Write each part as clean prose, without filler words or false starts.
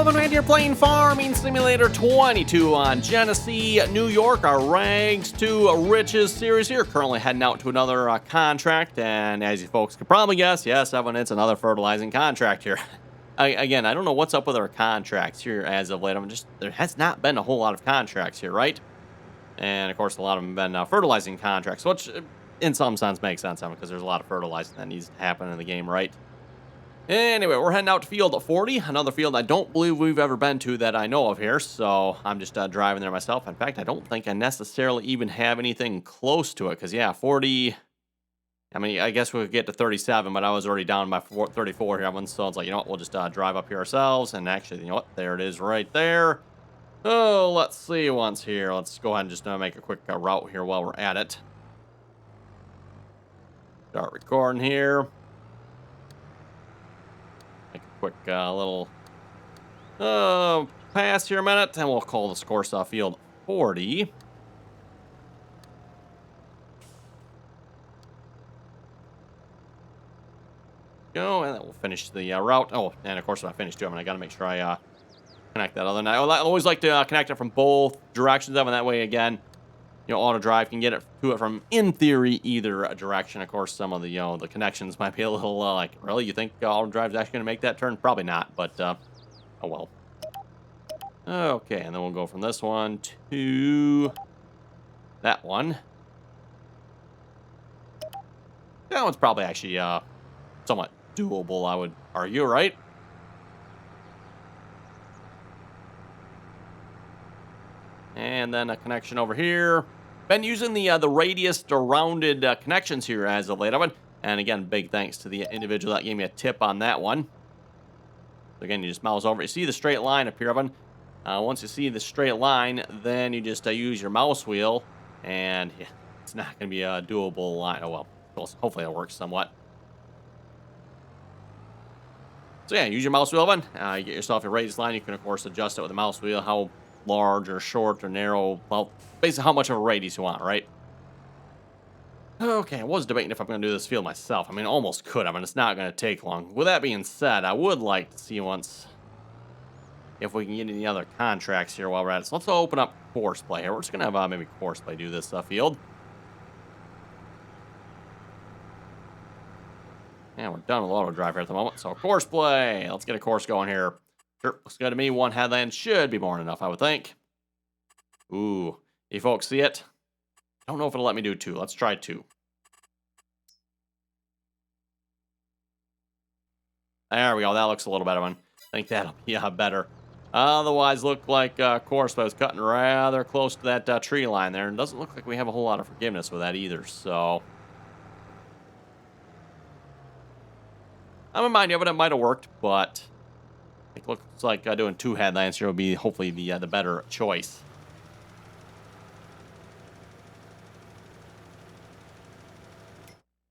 Evan right here playing Farming Simulator 22 on Genesee, New York, our Rags to Riches series here. Currently heading out to another contract, and as you folks could probably guess, yes, Evan, it's another fertilizing contract here. Again, I don't know what's up with our contracts here as of late. There has not been a whole lot of contracts here, right? And of course, a lot of them have been fertilizing contracts, which in some sense makes sense, Evan, because there's a lot of fertilizing that needs to happen in the game, right? Anyway, we're heading out to field 40, another field I don't believe we've ever been to that I know of here, so I'm just driving there myself. In fact, I don't think I necessarily even have anything close to it, because, yeah, 40, I mean, I guess we could get to 37, but I was already down by 34 here, so it's like, you know what, we'll just drive up here ourselves, and actually, you know what, there it is right there. Oh, let's see once here. Let's go ahead and just make a quick route here while we're at it. Start recording here. Make a quick little pass here a minute, and we'll call this course field 40. Go, and then we'll finish the route. Oh, and of course, when I finish too, I got to make sure I connect that other. I always like to connect it from both directions, and that way, again, you know, auto drive can get it to it from, in theory, either direction. Of course, some of the the connections might be a little like, really, you think auto drive is actually going to make that turn? Probably not, but oh well. Okay, and then we'll go from this one to that one. That one's probably actually somewhat doable, I would argue, right? And then a connection over here. Been using the radius rounded connections here as of late. And again, big thanks to the individual that gave me a tip on that one. So again, you just mouse over. You see the straight line up here, Evan. Once you see the straight line, then you just use your mouse wheel, and yeah, it's not going to be a doable line. Oh well, hopefully it works somewhat. So yeah, use your mouse wheel, Evan. You get yourself a radius line. You can of course adjust it with the mouse wheel, how large or short or narrow, well, basically how much of a radius you want, right? Okay, I was debating if I'm going to do this field myself. I mean, almost could. I mean, it's not going to take long. With that being said, I would like to see once if we can get any other contracts here while we're at it. So let's open up course play here. We're just going to have maybe course play do this field. And we're done with auto drive here at the moment. So course play. Let's get a course going here. Sure, looks good to me. One headland should be more than enough, I would think. Ooh, you folks see it? I don't know if it'll let me do 2. Let's try 2. There we go. That looks a little better one. I think that'll be better. Otherwise, look like course play was cutting rather close to that tree line there. And doesn't look like we have a whole lot of forgiveness with that either. So I'm in mind of it. It might have worked, but it looks like doing 2 headlands here will be hopefully the better choice.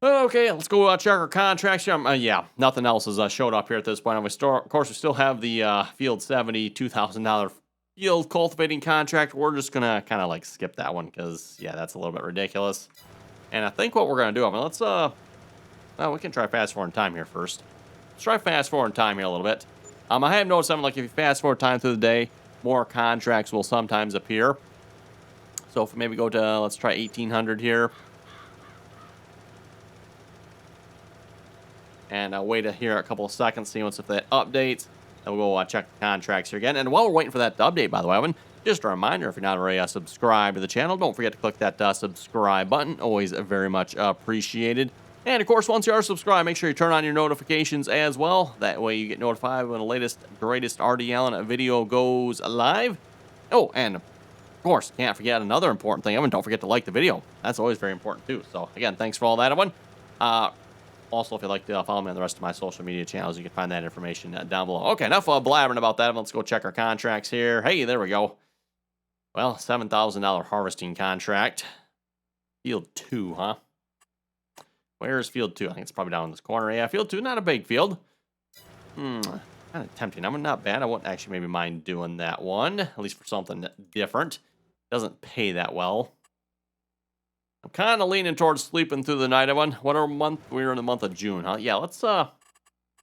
Okay, let's go check our contracts here. Yeah, nothing else has showed up here at this point. Of course, we still have the Field 70 $2,000 field cultivating contract. We're just going to kind of like skip that one because, yeah, that's a little bit ridiculous. And I think what we're going to do, I mean, let's, well, we can try fast forward in time here first. Let's try fast forward in time here a little bit. I have noticed something like if you fast forward time through the day, more contracts will sometimes appear. So if we maybe go to, let's try 1800 here. And I'll wait here a couple of seconds, see if that updates. Then we'll go check the contracts here again. And while we're waiting for that to update, by the way, Evan, just a reminder, if you're not already subscribed to the channel, don't forget to click that subscribe button. Always very much appreciated. And, of course, once you are subscribed, make sure you turn on your notifications as well. That way you get notified when the latest, greatest RDAllen video goes live. Oh, and, of course, can't forget another important thing, Evan. Don't forget to like the video. That's always very important, too. So, again, thanks for all that, Evan. Also, if you'd like to follow me on the rest of my social media channels, you can find that information down below. Okay, enough blabbering about that. Let's go check our contracts here. Hey, there we go. Well, $7,000 harvesting contract. Field 2, huh? Where's field 2? I think it's probably down in this corner. Yeah, field 2, not a big field. Kind of tempting. I mean, not bad. I wouldn't actually maybe mind doing that one, at least for something different. Doesn't pay that well. I'm kind of leaning towards sleeping through the night, Evan. What month? We're in the month of June, huh? Yeah, let's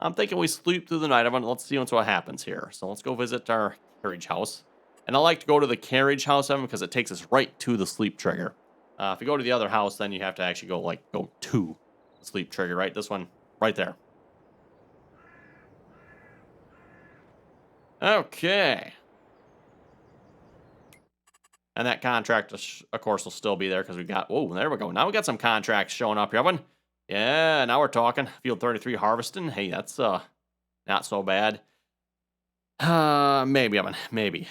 I'm thinking we sleep through the night. Let's see what happens here. So let's go visit our carriage house. And I like to go to the carriage house, Evan, because it takes us right to the sleep trigger. If you go to the other house, then you have to actually go to the sleep trigger, right? This one right there. Okay. And that contract, of course, will still be there because we got... Oh, there we go. Now we got some contracts showing up here, Evan. Yeah, now we're talking. Field 33 harvesting. Hey, that's not so bad. Maybe, Evan. Maybe.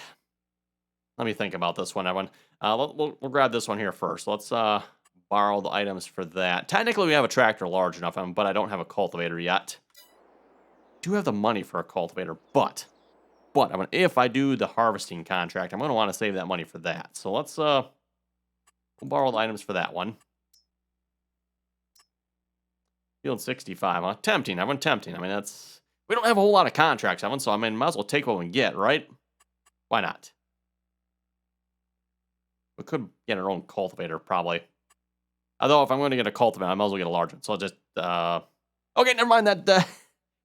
Let me think about this one, Evan. We'll grab this one here first. Let's borrow the items for that. Technically, we have a tractor large enough, Evan, but I don't have a cultivator yet. I do have the money for a cultivator, but Evan, if I do the harvesting contract, I'm going to want to save that money for that. So let's we'll borrow the items for that one. Field 65, huh? Tempting, Evan, tempting. I mean, we don't have a whole lot of contracts, Evan, so I mean, might as well take what we can get, right? Why not? We could get our own cultivator, probably. Although, if I'm going to get a cultivator, I might as well get a large one. So I'll just, okay, never mind that.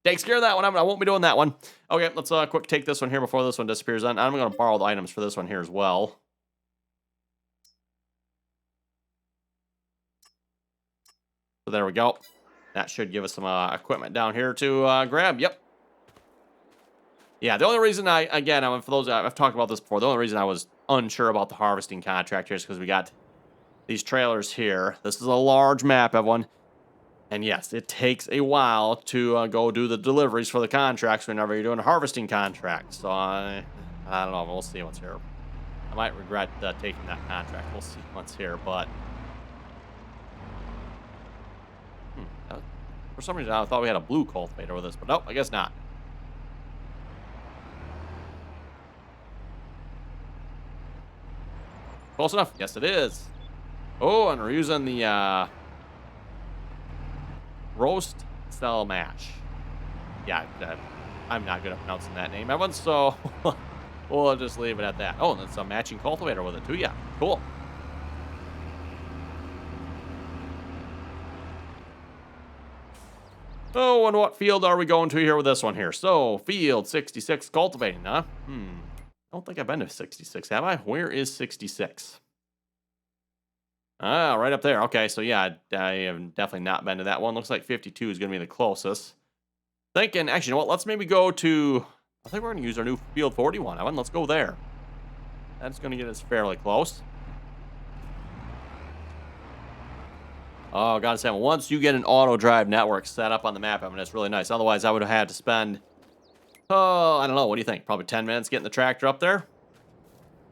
Takes care of that one. I won't be doing that one. Okay, let's quick take this one here before this one disappears. I'm going to borrow the items for this one here as well. So there we go. That should give us some equipment down here to grab. Yep. Yeah, the only reason for those, I've talked about this before, the only reason I was unsure about the harvesting contract here is because we got these trailers here. This is a large map, everyone. And yes, it takes a while to go do the deliveries for the contracts whenever you're doing a harvesting contract. So I don't know. We'll see what's here. I might regret taking that contract. We'll see what's here, but... For some reason, I thought we had a blue cultivator with us, but nope, I guess not. Close enough. Yes, it is. Oh, and we're using the roast style mash. Yeah, I'm not good at pronouncing that name, Evan, so we'll just leave it at that. Oh, and it's a matching cultivator with it, too. Yeah, cool. Oh, and what field are we going to here with this one here? So, field 66 cultivating, huh? I don't think I've been to 66, have I? Where is 66? Ah, right up there. Okay, so yeah, I have definitely not been to that one. Looks like 52 is going to be the closest. Thinking, actually, you know what? Let's maybe go to... I think we're going to use our new field 41, Evan. Let's go there. That's going to get us fairly close. Oh, gotta say, once you get an auto drive network set up on the map, I mean, it's really nice. Otherwise, I would have had to spend, I don't know, what do you think? Probably 10 minutes getting the tractor up there?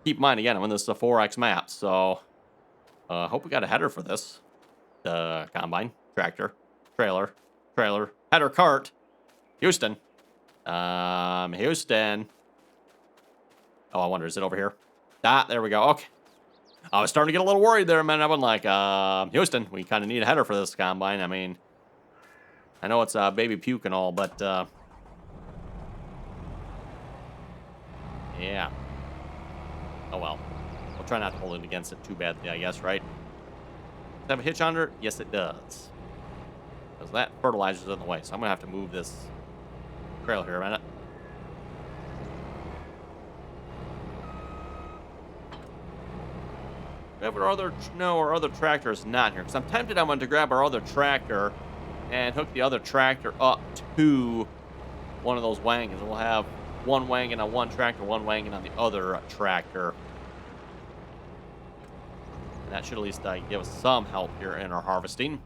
Keep in mind, again, I'm in this 4X map, so hope we got a header for this. The combine, tractor, trailer, header cart. Houston. Houston. Oh, I wonder, is it over here? Ah, there we go. Okay. I was starting to get a little worried there, man. I was like, Houston, we kind of need a header for this combine. I mean, I know it's baby puke and all, but yeah. Oh, well. We'll try not to hold it against it too badly, I guess, right? Does it have a hitch under it? Yes, it does. Because that fertilizer's in the way, so I'm going to have to move this trailer here a minute. Grab our other... No, our other tractor is not here. Because I'm tempted I'm going to grab our other tractor and hook the other tractor up to one of those wagons. We'll have one wagon on one tractor, one wagon on the other tractor. And that should at least give us some help here in our harvesting.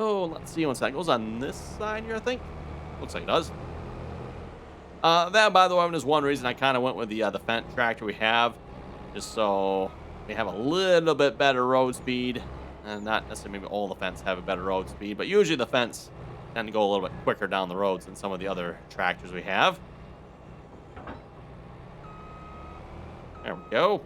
Oh, let's see once that goes on this side here, I think. Looks like it does. That, by the way, is one reason I kind of went with the Fendt tractor we have. Just so we have a little bit better road speed. And not necessarily maybe all the Fendts have a better road speed, but usually the Fendts tend to go a little bit quicker down the roads than some of the other tractors we have. There we go.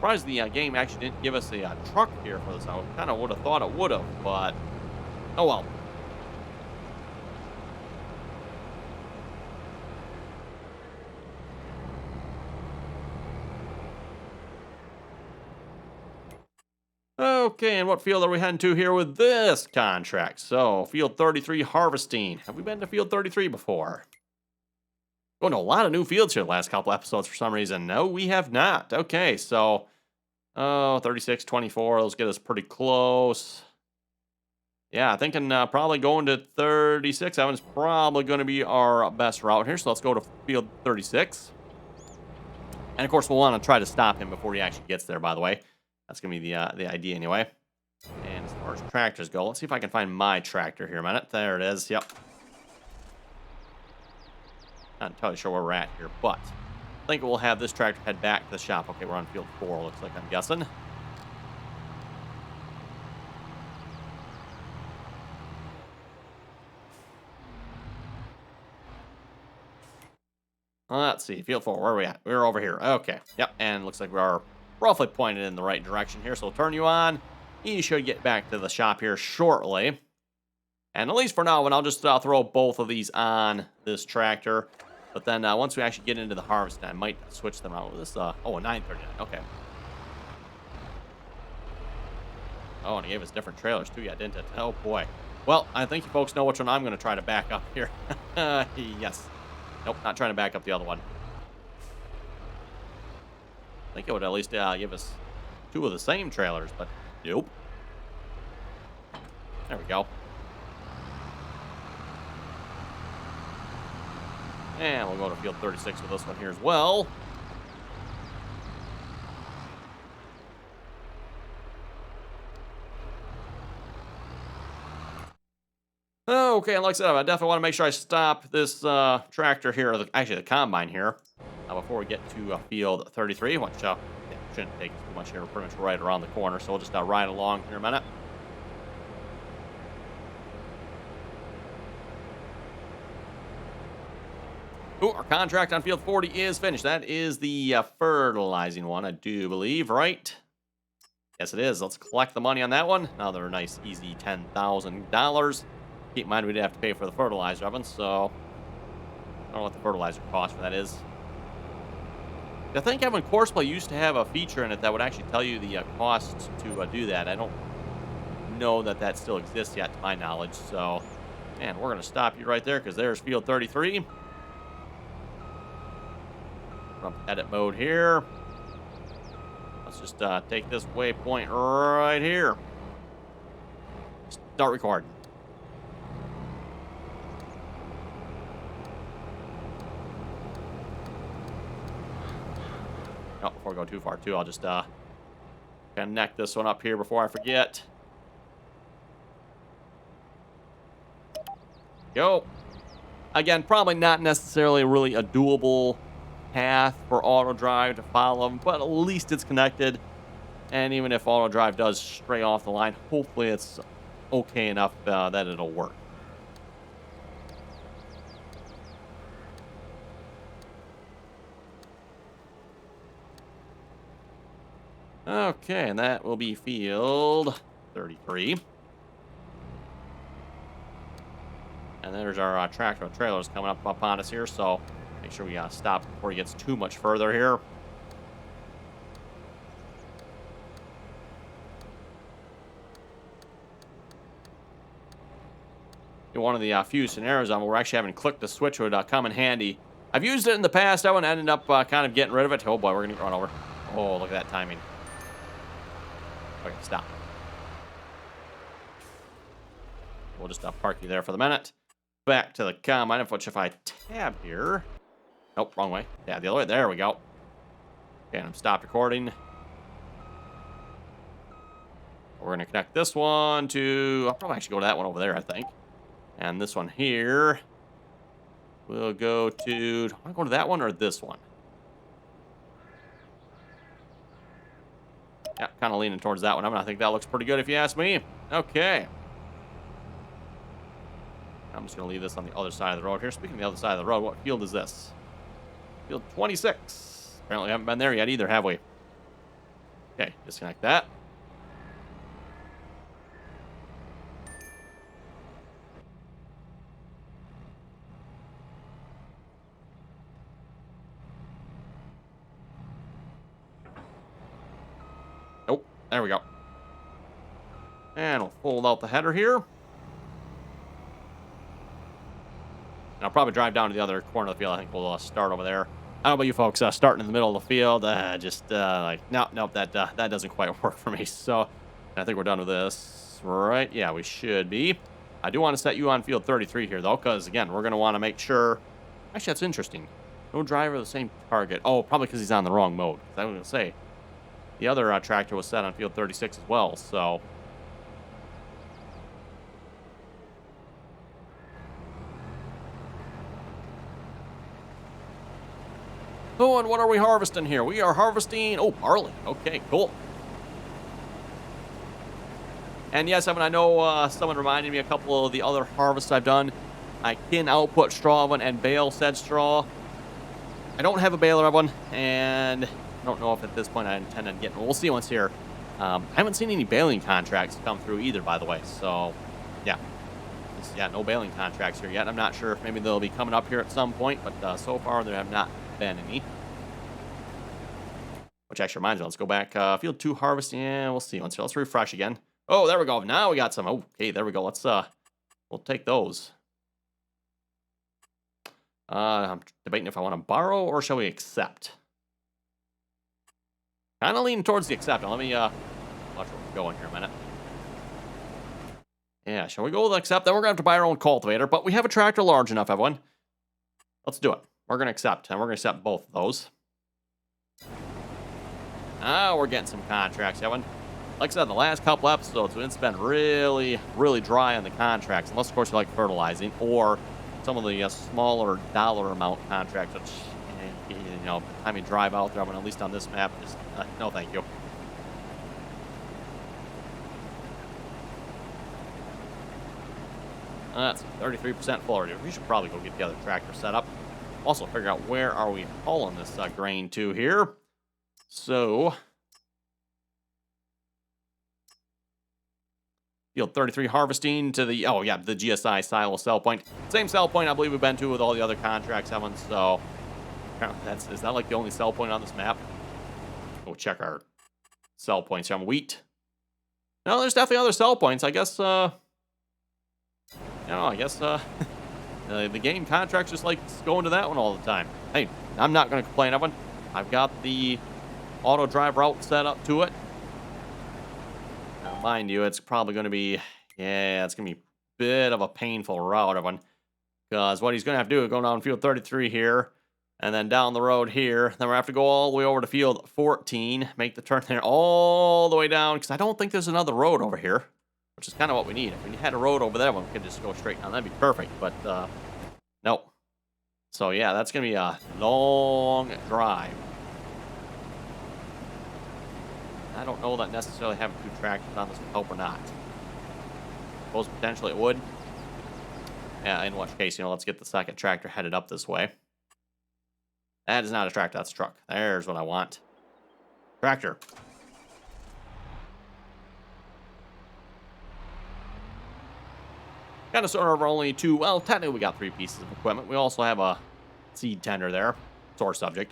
surprised the game actually didn't give us a truck here for this. I kind of would have thought it would have, but oh well. Okay, and what field are we heading to here with this contract? So, Field 33 harvesting. Have we been to Field 33 before? Going to a lot of new fields here the last couple episodes for some reason. No, we have not. Okay, so, 36, 24. Those get us pretty close. Yeah, thinking probably going to 36. That one's probably going to be our best route here. So, let's go to Field 36. And, of course, we'll want to try to stop him before he actually gets there, by the way. That's going to be the idea anyway. And as far as tractors go, let's see if I can find my tractor here a minute. There it is. Yep. Not entirely sure where we're at here, but I think we'll have this tractor head back to the shop. Okay, we're on field 4, looks like, I'm guessing. Let's see, field 4, where are we at? We're over here. Okay, yep, and looks like we are roughly pointed in the right direction here, so we'll turn you on. You should get back to the shop here shortly. And at least for now, I'll just throw both of these on this tractor. But then once we actually get into the harvest, I might switch them out with this. Oh, a 939. Okay. Oh, and he gave us different trailers too, yeah, didn't it? Oh, boy. Well, I think you folks know which one I'm going to try to back up here. Yes. Nope, not trying to back up the other one. I think it would at least give us 2 of the same trailers, but nope. There we go. And we'll go to field 36 with this one here as well. Okay, and like I said, I definitely want to make sure I stop this tractor here, or actually the combine here, before we get to field 33, which yeah, shouldn't take too much here. We're pretty much right around the corner, so we'll just ride along here a minute. Ooh, our contract on field 40 is finished. That is the fertilizing one, I do believe, right? Yes, it is. Let's collect the money on that one. Another nice, easy $10,000. Keep in mind we did have to pay for the fertilizer oven, so I don't know what the fertilizer cost for that is. I think Evan Courseplay used to have a feature in it that would actually tell you the cost to do that. I don't know that that still exists yet, to my knowledge. So, man, we're going to stop you right there because there's field 33. From edit mode here. Let's just take this waypoint right here. Start recording. Oh, before we go too far, too, I'll just connect this one up here before I forget. Go. Again, probably not necessarily really a doable path for auto drive to follow, but at least it's connected. And even if auto drive does stray off the line, hopefully it's okay enough that it'll work. Okay, and that will be field 33. And there's our tractor and trailers coming up upon us here, so make sure we stop before he gets too much further here. In one of the few scenarios where we're actually having to click the switch would come in handy. I've used it in the past. I would ended up kind of getting rid of it. Oh boy, we're going to run over. Oh, look at that timing. Okay, stop. We'll just park you there for the minute. Back to the combine, which if I tab here... Nope, wrong way. Yeah, the other way. There we go. Okay, and I'm stopped recording. We're going to connect this one to... I'll probably actually go to that one over there, I think. And this one here... We'll go to... Do I want to go to that one or this one? Yeah, kind of leaning towards that one. I think that looks pretty good if you ask me. Okay. I'm just going to leave this on the other side of the road here. Speaking of the other side of the road, what field is this? Field 26. Apparently we haven't been there yet either, have we? Disconnect that. Nope. There we go. And we'll fold out the header here. I'll probably drive down to the other corner of the field. I think we'll start over there. I don't know about you folks, starting in the middle of the field, like, nope, that doesn't quite work for me. So I think we're done with this, right? Yeah, we should be. I do want to set you on field 33 here, though, because, again, we're going to want to make sure. Actually, that's interesting. No driver, the same target. Oh, probably because he's on the wrong mode. I was going to say, the other tractor was set on field 36 as well, so. Oh, and what are we harvesting here? We are harvesting, barley. Okay, cool. And yes, Evan, I know someone reminded me a couple of the other harvests I've done. I can output straw one and bale said straw. I don't have a baler of one, and I don't know if at this point I intend on getting one. We'll see once here. I haven't seen any baling contracts come through either, by the way. So, yeah. No baling contracts here yet. I'm not sure if maybe they'll be coming up here at some point, but so far there have not been any. Which actually reminds me, let's go back. Field 2 harvesting. Yeah, we'll see. Let's refresh again. Oh, there we go. Now we got some. Okay, there we go. Let's we'll take those. I'm debating if I want to borrow or shall we accept. Kind of leaning towards the accept. Now, let me watch where we're going here a minute. Yeah, shall we go with the accept? Then we're gonna have to buy our own cultivator, but we have a tractor large enough, everyone. Let's do it. We're gonna accept, and we're gonna accept both of those. Now we're getting some contracts, Evan. Like I said, the last couple episodes, it's been really, really dry on the contracts, unless, of course, you like fertilizing, or some of the smaller dollar amount contracts, which, you know, by the time you drive out there, at least on this map, just, no thank you. That's 33% full. We should probably go get the other tractor set up. Also, figure out where are we hauling this grain to here. So, field 33 harvesting to the, the GSI silo sell point. Same sell point I believe we've been to with all the other contracts, Evan. So, is that like the only sell point on this map? We'll check our sell points here on wheat. No, there's definitely other sell points. I guess, the game contracts just like going to that one all the time. Hey, I'm not going to complain, Evan. I've got the auto drive route set up to it. Now, mind you, it's probably going to be, it's going to be a bit of a painful route, Evan. Because what he's going to have to do is go down field 33 here, and then down the road here. Then we're going to have to go all the way over to field 14, make the turn there all the way down, because I don't think there's another road over here, which is kind of what we need. If we had a road over there, we could just go straight down. That'd be perfect, but nope. So, yeah, that's going to be a long drive. I don't know that necessarily having two tractors on this would help or not. Suppose potentially it would. Yeah, in which case, let's get the second tractor headed up this way. That is not a tractor, that's a truck. There's what I want. Tractor. Kind of sort of only two, well, technically we got 3 pieces of equipment. We also have a seed tender there. Sore subject.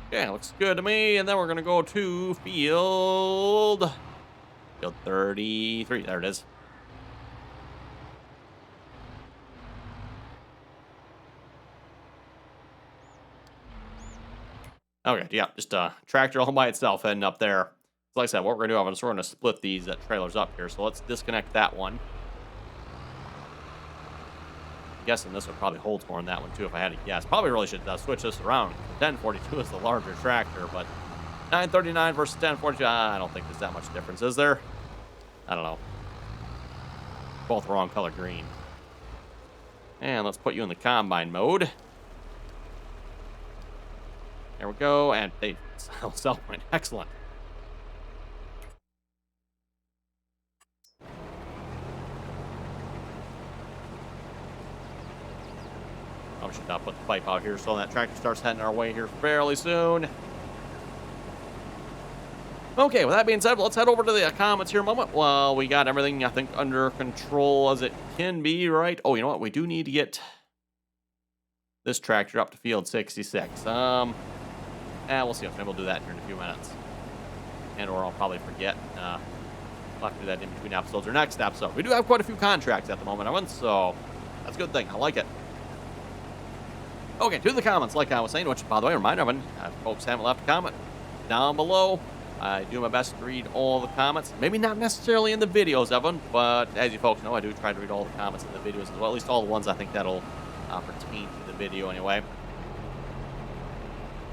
Okay, looks good to me. And then we're going to go to field 33. There it is. Okay, yeah, just a tractor all by itself heading up there. So like I said, what we're going to do is we're going to split these trailers up here. So let's disconnect that one. I'm guessing this would probably hold more than that one, too, if I had to guess. Probably really should switch this around. 1042 is the larger tractor, but 939 versus 1042, I don't think there's that much difference, is there? I don't know. Both wrong color green. And let's put you in the combine mode. There we go, and they sell point. Excellent. put the pipe out here so that tractor starts heading our way here fairly soon. Okay, with that being said, let's head over to the comments here a moment. Well, we got everything, I think, under control as it can be, right? Oh, you know what? We do need to get this tractor up to field 66. We'll see. Maybe we'll do that here in a few minutes. And or I'll probably forget. We'll have to do that in between episodes or next episode. We do have quite a few contracts at the moment, Evan, so that's a good thing. I like it. Okay, to the comments, like I was saying, which, by the way, remind everyone, if folks haven't left a comment down below, I do my best to read all the comments. Maybe not necessarily in the videos, Evan, but as you folks know, I do try to read all the comments in the videos as well, at least all the ones I think that'll pertain to the video anyway.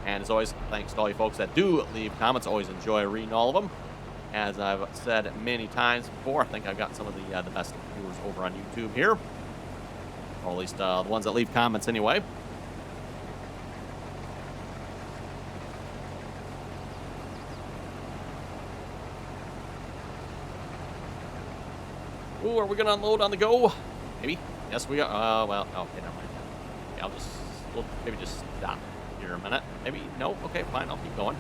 And as always, thanks to all you folks that do leave comments. Always enjoy reading all of them. As I've said many times before, I think I've got some of the best viewers over on YouTube here. Or at least the ones that leave comments anyway. Ooh, are we going to unload on the go? Maybe. Yes, we are. Well, okay, never mind. Yeah, we'll maybe just stop here a minute. Maybe. No? Okay, fine. I'll keep going.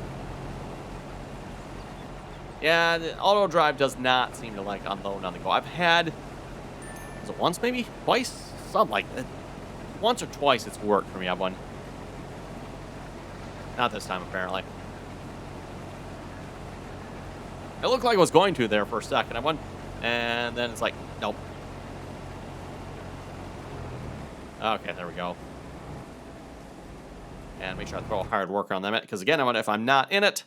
Yeah, the auto drive does not seem to like unload on the go. I've had, was it once maybe? Twice? Something like that. Once or twice it's worked for me, I've won. Not this time, apparently. It looked like it was going to there for a second. I won. And then it's like, nope. Okay, there we go. And make sure I throw a hired worker on them, because again, if I'm not in it,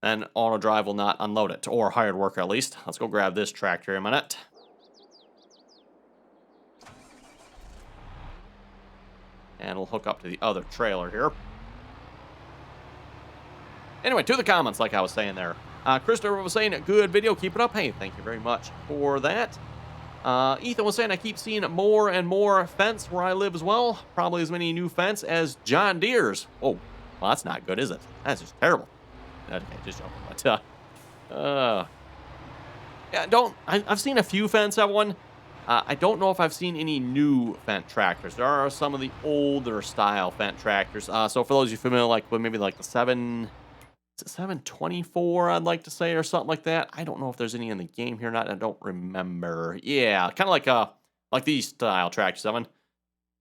then auto drive will not unload it, or hired worker at least. Let's go grab this tractor in a minute. And we'll hook up to the other trailer here. Anyway, to the comments, like I was saying there. Christopher was saying, good video, keep it up. Hey, thank you very much for that. Ethan was saying, I keep seeing more and more fence where I live as well. Probably as many new fence as John Deere's. Oh, well, that's not good, is it? That's just terrible. Okay, just joking. But, yeah, I've seen a few fence at one. I don't know if I've seen any new Fendt tractors. There are some of the older style Fendt tractors. So for those of you familiar, like with maybe like the 724, I'd like to say, or something like that. I don't know if there's any in the game here or not. I don't remember. Yeah, kind of like these style tractors, Evan.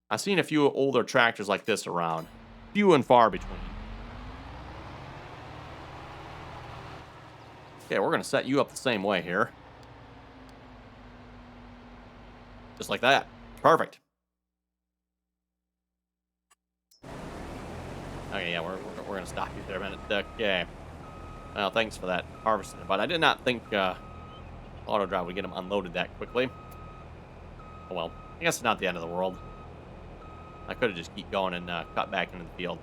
I've seen a few older tractors like this around. Few and far between. Okay, we're going to set you up the same way here. Just like that. Perfect. Okay, yeah, we're going to stop you there a minute. Okay. Well, thanks for that harvesting. But I did not think auto drive would get them unloaded that quickly. Oh, well. I guess it's not the end of the world. I could have just keep going and cut back into the field.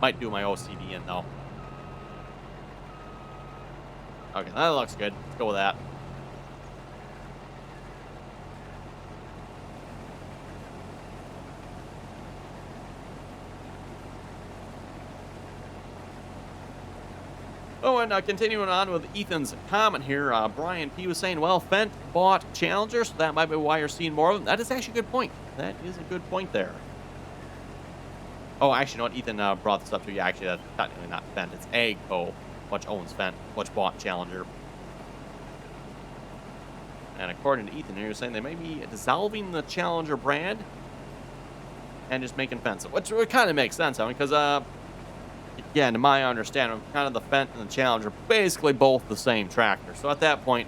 Might do my OCD in, though. Okay, that looks good. Let's go with that. Oh, and continuing on with Ethan's comment here, Brian P. was saying, well, Fendt bought Challenger, so that might be why you're seeing more of them. That is actually a good point. That is a good point there. Oh, actually, you know what? Ethan brought this up to you. Actually, that's technically not Fendt. It's AGCO, which owns Fendt, which bought Challenger. And according to Ethan here, you're saying they may be dissolving the Challenger brand and just making Fendt, which kind of makes sense, I mean, because, again, to my understanding, kind of the Fendt and the Challenger are basically both the same tractor. So at that point,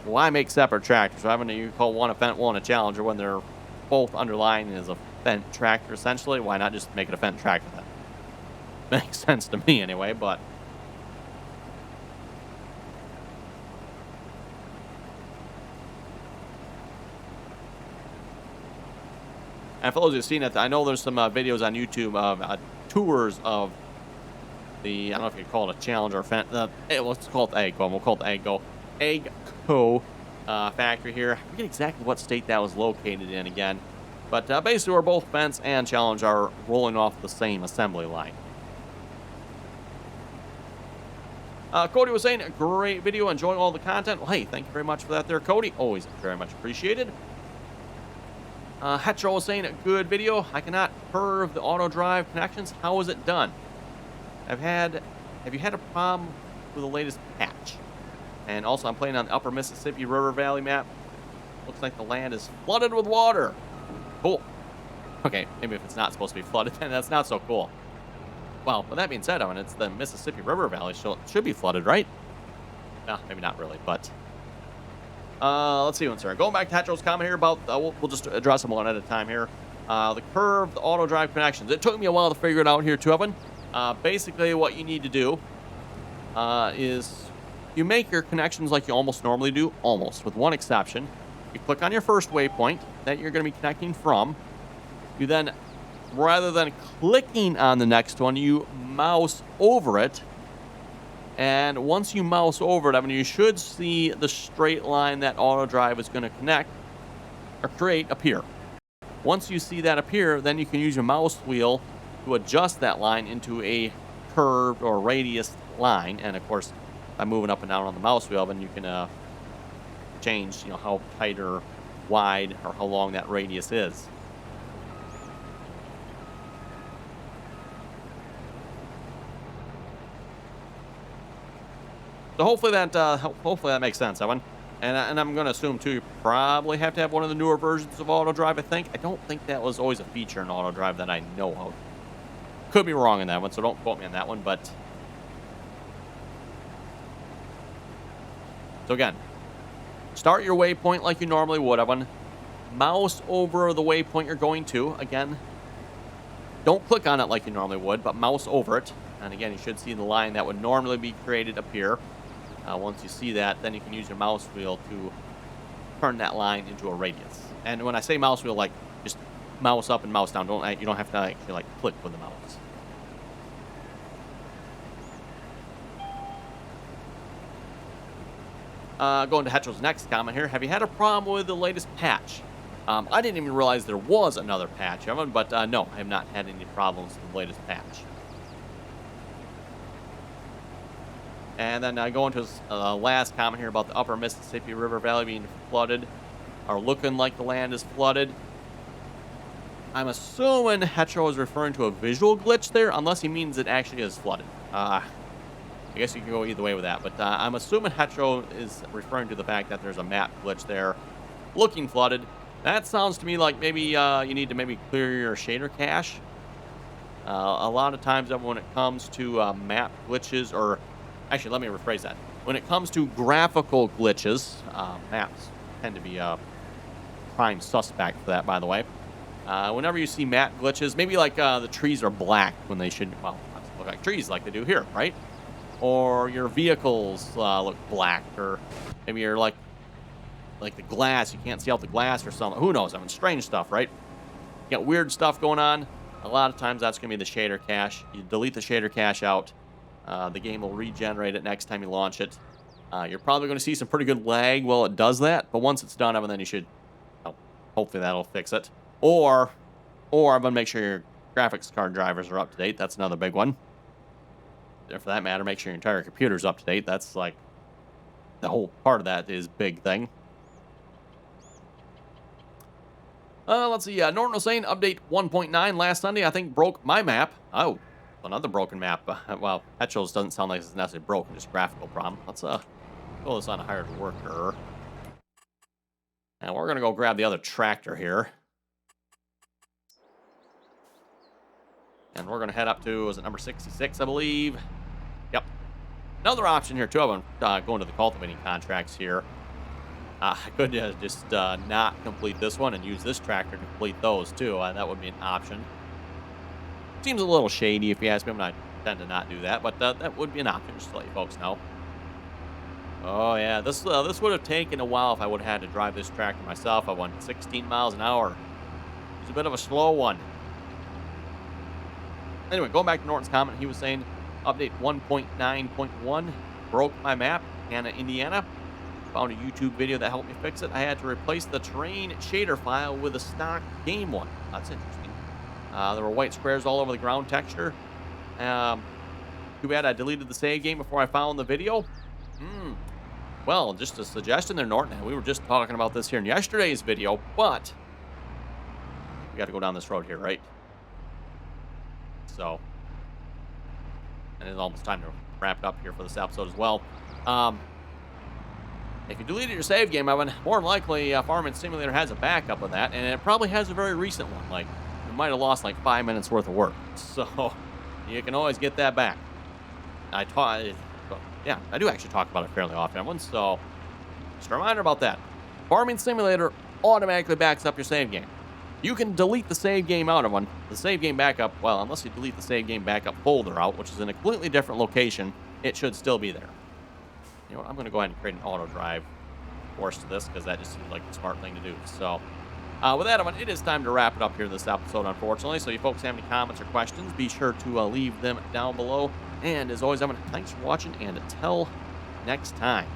why make separate tractors? Why wouldn't you call one a Fendt, one a Challenger when they're both underlying as a Fendt tractor, essentially? Why not just make it a Fendt tractor then? Makes sense to me anyway, but... And for those who've seen it, I know there's some videos on YouTube of tours of the, I don't know if you call it a Challenger or Fendt. Let's call it AGCO. We'll call it AGCO. AGCO factory here. I forget exactly what state that was located in again. But basically, where both Fendt and Challenger are rolling off the same assembly line. Cody was saying, a great video, enjoying all the content. Well, hey, thank you very much for that there, Cody. Always very much appreciated. Hetro was saying, a good video. I cannot curve the auto drive connections. How is it done? Have you had a problem with the latest patch? And also, I'm playing on the Upper Mississippi River Valley map. Looks like the land is flooded with water. Cool. Okay, maybe if it's not supposed to be flooded, then that's not so cool. Well, with that being said, I mean, it's the Mississippi River Valley, so it should be flooded, right? No, maybe not really, but... let's see what's here. Going back to Hetro's comment here about... we'll just address them one at a time here. The curved auto drive connections. It took me a while to figure it out here, too, Evan. Basically, what you need to do is you make your connections like you almost normally do, almost, with one exception. You click on your first waypoint that you're going to be connecting from. You then, rather than clicking on the next one, you mouse over it. And once you mouse over it, I mean, you should see the straight line that auto drive is going to connect or create appear. Once you see that appear, then you can use your mouse wheel to adjust that line into a curved or radius line. And of course, by moving up and down on the mouse wheel, then you can change, how tight or wide or how long that radius is. So hopefully that makes sense, Evan. And I'm going to assume, too, you probably have to have one of the newer versions of auto drive, I think. I don't think that was always a feature in auto drive that I know of. Could be wrong in that one, so don't quote me on that one. But so again, start your waypoint like you normally would, Evan. Mouse over the waypoint you're going to. Again, don't click on it like you normally would, but mouse over it. And again, you should see the line that would normally be created appear. Once you see that, then you can use your mouse wheel to turn that line into a radius. And when I say mouse wheel, like just mouse up and mouse down. You don't have to actually like click with the mouse. Going to Hetro's next comment here. Have you had a problem with the latest patch? I didn't even realize there was another patch, Evan, but no, I have not had any problems with the latest patch. And then going to his last comment here about the Upper Mississippi River Valley being flooded, or looking like the land is flooded. I'm assuming Hetro is referring to a visual glitch there, unless he means it actually is flooded. I guess you can go either way with that, but I'm assuming Hetro is referring to the fact that there's a map glitch there, looking flooded. That sounds to me like maybe you need to maybe clear your shader cache. A lot of times when it comes to map glitches, or actually, let me rephrase that. When it comes to graphical glitches, maps tend to be a prime suspect for that, by the way. Whenever you see map glitches, maybe like the trees are black when they should, well, look like trees like they do here, right? Or your vehicles look black, or maybe you're like the glass, you can't see out the glass or something. Who knows? I mean, strange stuff, right? You got weird stuff going on. A lot of times that's going to be the shader cache. You delete the shader cache out. The game will regenerate it next time you launch it. You're probably going to see some pretty good lag while it does that, but once it's done, then you should, hopefully that'll fix it. Or I'm going to make sure your graphics card drivers are up to date. That's another big one. For that matter, make sure your entire computer's up to date. That's like the whole part of that is big thing. Let's see. Norton was saying update 1.9 last Sunday, I think, broke my map. Oh, another broken map. Well, Hetro's doesn't sound like it's necessarily broken, just graphical problem. Let's go this on a hired worker. And we're going to go grab the other tractor here. And we're going to head up to, was it number 66, I believe? Yep. Another option here, too, of them going to the cultivating contracts here. I could just not complete this one and use this tractor to complete those, too. That would be an option. Seems a little shady, if you ask me. I tend to not do that, but that would be an option, just to let you folks know. Oh, yeah. This would have taken a while if I would have had to drive this tractor myself. I went 16 miles an hour. It's a bit of a slow one. Anyway, going back to Norton's comment, he was saying update 1.9.1 broke my map, Anna, Indiana. Found a YouTube video that helped me fix it. I had to replace the terrain shader file with a stock game one. That's interesting. There were white squares all over the ground texture. Too bad I deleted the save game before I found the video. Well, just a suggestion there, Norton. We were just talking about this here in yesterday's video, but we got to go down this road here, right? So, and it's almost time to wrap it up here for this episode as well. If you deleted your save game, Evan, more than likely, Farming Simulator has a backup of that, and it probably has a very recent one. Like, you might have lost like 5 minutes worth of work, so you can always get that back. I do actually talk about it fairly often, Evan, so just a reminder about that. Farming Simulator automatically backs up your save game. You can delete the save game out of one. The save game backup, well, unless you delete the save game backup folder out, which is in a completely different location, it should still be there. You know what, I'm going to go ahead and create an auto drive course to this because that just seems like the smart thing to do. So, with that, it is time to wrap it up here this episode, unfortunately. So, you folks have any comments or questions, be sure to leave them down below. And as always, thanks for watching, and until next time.